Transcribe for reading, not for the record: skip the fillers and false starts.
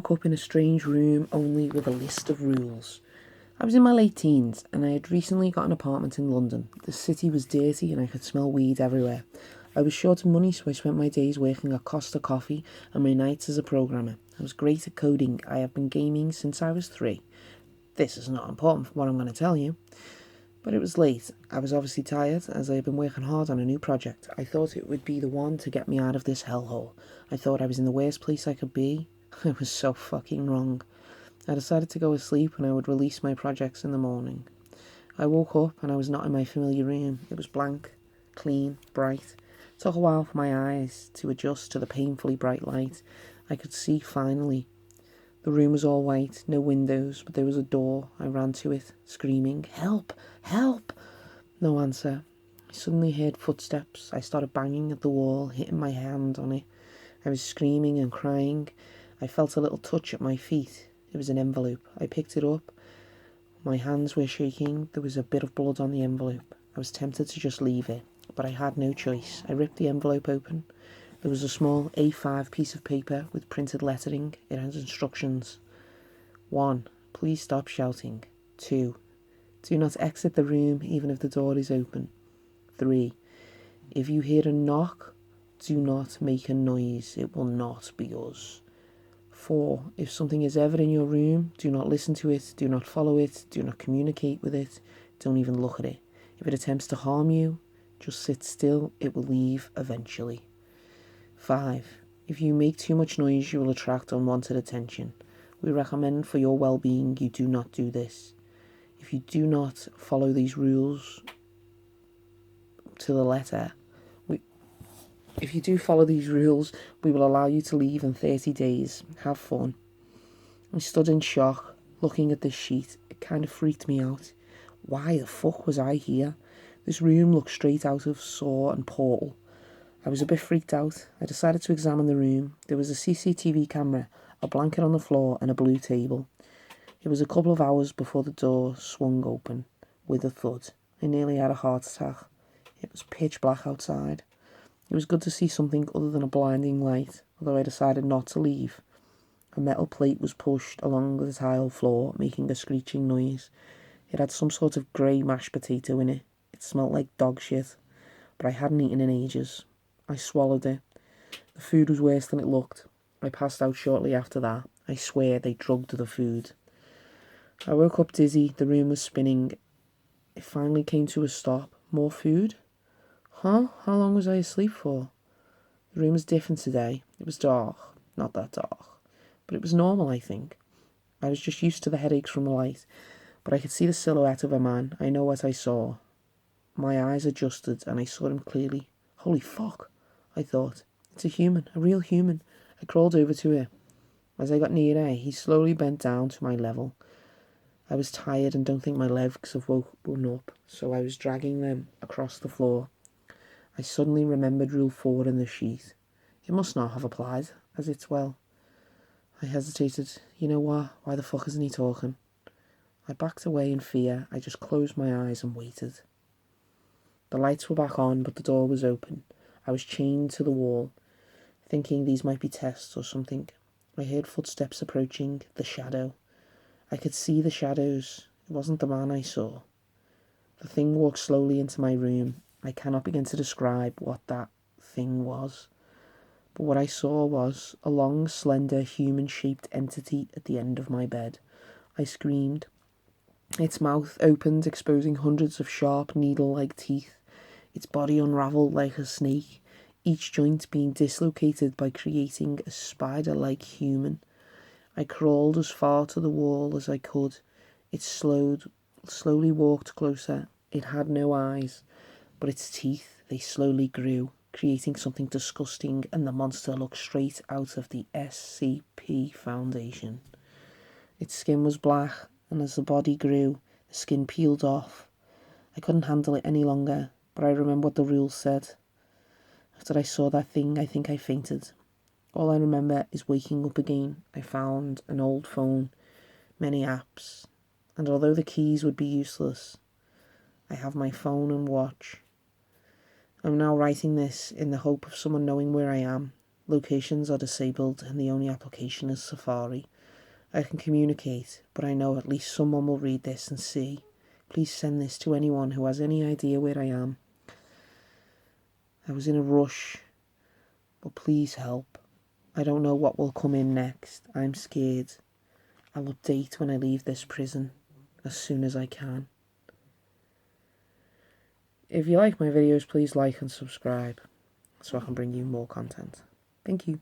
Woke up in a strange room only with a list of rules. I was in my late teens and I had recently got an apartment in London. The city was dirty and I could smell weed everywhere. I was short of money, so I spent my days working at Costa Coffee and my nights as a programmer. I was great at coding. I have been gaming since I was 3. This is not important for what I'm going to tell you. But it was late. I was obviously tired as I had been working hard on a new project. I thought it would be the one to get me out of this hellhole. I thought I was in the worst place I could be. I was so fucking wrong. I decided to go to sleep and I would release my projects in the morning. I woke up and I was not in my familiar room. It was blank, clean, bright. It took a while for my eyes to adjust to the painfully bright light. I could see finally. The room was all white, no windows, but there was a door. I ran to it, screaming, "Help! Help!" No answer. I suddenly heard footsteps. I started banging at the wall, hitting my hand on it. I was screaming and crying. I felt a little touch at my feet. It was an envelope. I picked it up. My hands were shaking. There was a bit of blood on the envelope. I was tempted to just leave it, but I had no choice. I ripped the envelope open. There was a small A5 piece of paper with printed lettering. It had instructions. 1. Please stop shouting. 2. Do not exit the room even if the door is open. 3. If you hear a knock, do not make a noise. It will not be us. 4. If something is ever in your room, do not listen to it, do not follow it, do not communicate with it, don't even look at it. If it attempts to harm you, just sit still, it will leave eventually. 5. If you make too much noise, you will attract unwanted attention. We recommend for your well-being you do not do this. If you do not follow these rules to the letter, If you do follow these rules, we will allow you to leave in 30 days. Have fun. I stood in shock, looking at this sheet. It kind of freaked me out. Why the fuck was I here? This room looked straight out of Saw and Portal. I was a bit freaked out. I decided to examine the room. There was a CCTV camera, a blanket on the floor, and a blue table. It was a couple of hours before the door swung open with a thud. I nearly had a heart attack. It was pitch black outside. It was good to see something other than a blinding light, although I decided not to leave. A metal plate was pushed along the tile floor, making a screeching noise. It had some sort of grey mashed potato in it. It smelled like dog shit, but I hadn't eaten in ages. I swallowed it. The food was worse than it looked. I passed out shortly after that. I swear they drugged the food. I woke up dizzy. The room was spinning. It finally came to a stop. More food? Huh? How long was I asleep for? The room was different today. It was dark. Not that dark. But it was normal, I think. I was just used to the headaches from the light. But I could see the silhouette of a man. I know what I saw. My eyes adjusted and I saw him clearly. Holy fuck, I thought. It's a human, a real human. I crawled over to him. As I got nearer, he slowly bent down to my level. I was tired and don't think my legs have woken up, so I was dragging them across the floor. I suddenly remembered Rule 4 in the sheet. It must not have applied, as it's well. I hesitated. You know what? Why the fuck isn't he talking? I backed away in fear. I just closed my eyes and waited. The lights were back on, but the door was open. I was chained to the wall, thinking these might be tests or something. I heard footsteps approaching, the shadow. I could see the shadows. It wasn't the man I saw. The thing walked slowly into my room. I cannot begin to describe what that thing was. But what I saw was a long, slender, human-shaped entity at the end of my bed. I screamed. Its mouth opened, exposing hundreds of sharp, needle-like teeth. Its body unravelled like a snake, each joint being dislocated by creating a spider-like human. I crawled as far to the wall as I could. It slowly walked closer. It had no eyes, but its teeth, they slowly grew, creating something disgusting, and the monster looked straight out of the SCP Foundation. Its skin was black, and as the body grew, the skin peeled off. I couldn't handle it any longer, but I remember what the rules said. After I saw that thing, I think I fainted. All I remember is waking up again. I found an old phone, many apps, and although the keys would be useless, I have my phone and watch. I'm now writing this in the hope of someone knowing where I am. Locations are disabled and the only application is Safari. I can communicate, but I know at least someone will read this and see. Please send this to anyone who has any idea where I am. I was in a rush, but please help. I don't know what will come in next. I'm scared. I'll update when I leave this prison as soon as I can. If you like my videos, please like and subscribe so I can bring you more content. Thank you.